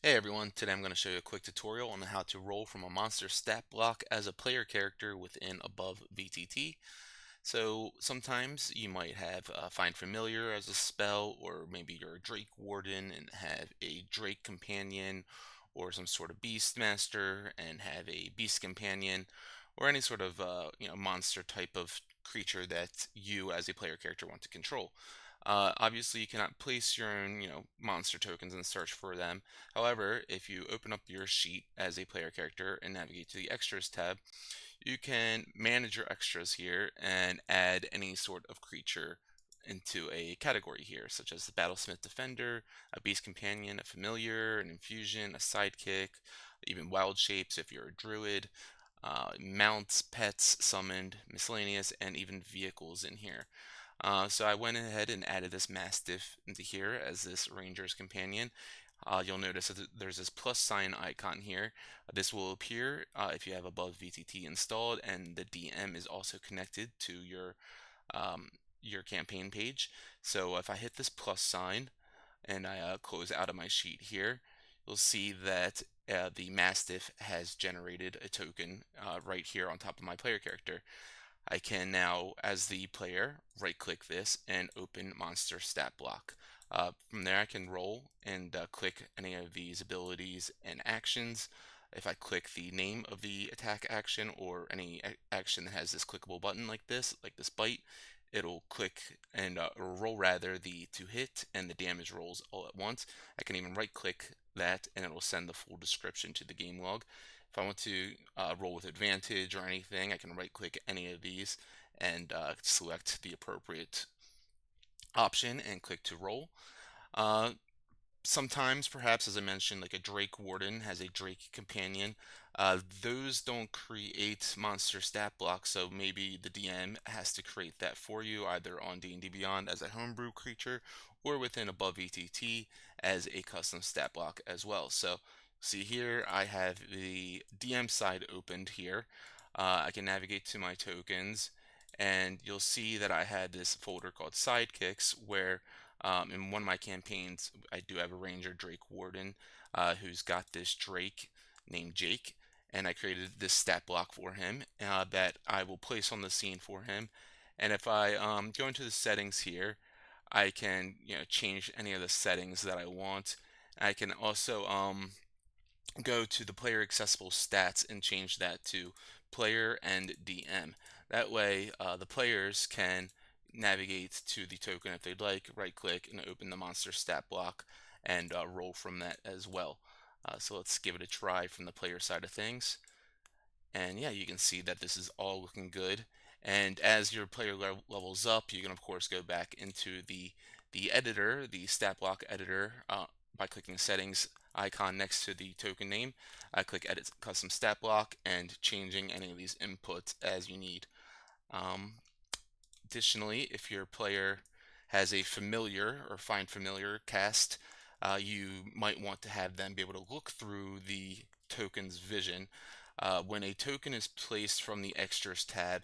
Hey everyone, today I'm going to show you a quick tutorial on how to roll from a monster stat block as a player character within AboveVTT. So sometimes you might have Find Familiar as a spell, or maybe you're a Drake Warden and have a Drake Companion, or some sort of Beast Master and have a Beast Companion, or any sort of monster type of creature that you as a player character want to control. Obviously, you cannot place your own, monster tokens and search for them. However, if you open up your sheet as a player character and navigate to the Extras tab, you can manage your extras here and add any sort of creature into a category here, such as the Battlesmith Defender, a Beast Companion, a Familiar, an Infusion, a Sidekick, even Wild Shapes if you're a Druid, mounts, pets, summoned, miscellaneous, and even vehicles in here. So I went ahead and added this Mastiff into here as this Ranger's Companion. You'll notice that there's this plus sign icon here. This will appear if you have AboveVTT installed, and the DM is also connected to um, your campaign page. So if I hit this plus sign and I close out of my sheet here, you'll see that the Mastiff has generated a token right here on top of my player character. I can now, as the player, right-click this and open Monster Stat Block. From there, I can roll and click any of these abilities and actions. If I click the name of the attack action or any action that has this clickable button like this bite, it'll click and or roll rather the to hit and the damage rolls all at once. I can even right-click that and it will send the full description to the game log. If I want to roll with advantage or anything, I can right click any of these and select the appropriate option and click to roll. Uh, Sometimes, perhaps, as I mentioned, like a Drake Warden has a Drake Companion. Those don't create monster stat blocks, so maybe the DM has to create that for you, either on D&D Beyond as a homebrew creature or within AboveVTT as a custom stat block as well. So, see here, I have the DM side opened here. I can navigate to my tokens, and you'll see that I had this folder called Sidekicks where in one of my campaigns, I do have a Ranger Drake Warden who's got this Drake named Jake, and I created this stat block for him that I will place on the scene for him. And if I go into the settings here, I can change any of the settings that I want. I can also go to the player accessible stats and change that to player and DM. That way, the players can navigate to the token if they'd like, right click and open the monster stat block and roll from that as well. So let's give it a try from the player side of things. And yeah, you can see that this is all looking good. And as your player levels up, you can of course go back into the editor, the stat block editor, by clicking settings icon next to the token name. I click edit custom stat block and changing any of these inputs as you need. Um, Additionally, if your player has a familiar or find familiar cast, you might want to have them be able to look through the token's vision. When a token is placed from the extras tab,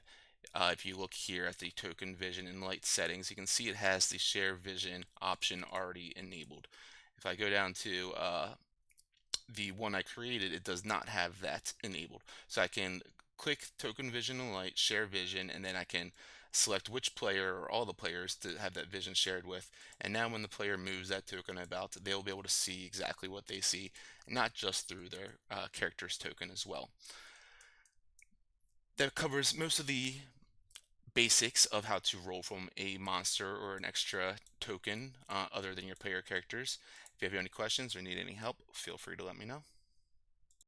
if you look here at the token vision and light settings, you can see it has the share vision option already enabled. If I go down to the one I created, it does not have that enabled. So I can click token vision and light, share vision, and then I can select which player or all the players to have that vision shared with. And now when the player moves that token about, they'll be able to see exactly what they see, not just through their character's token as well. That covers most of the basics of how to roll from a monster or an extra token other than your player characters. If you have any questions or need any help, feel free to let me know.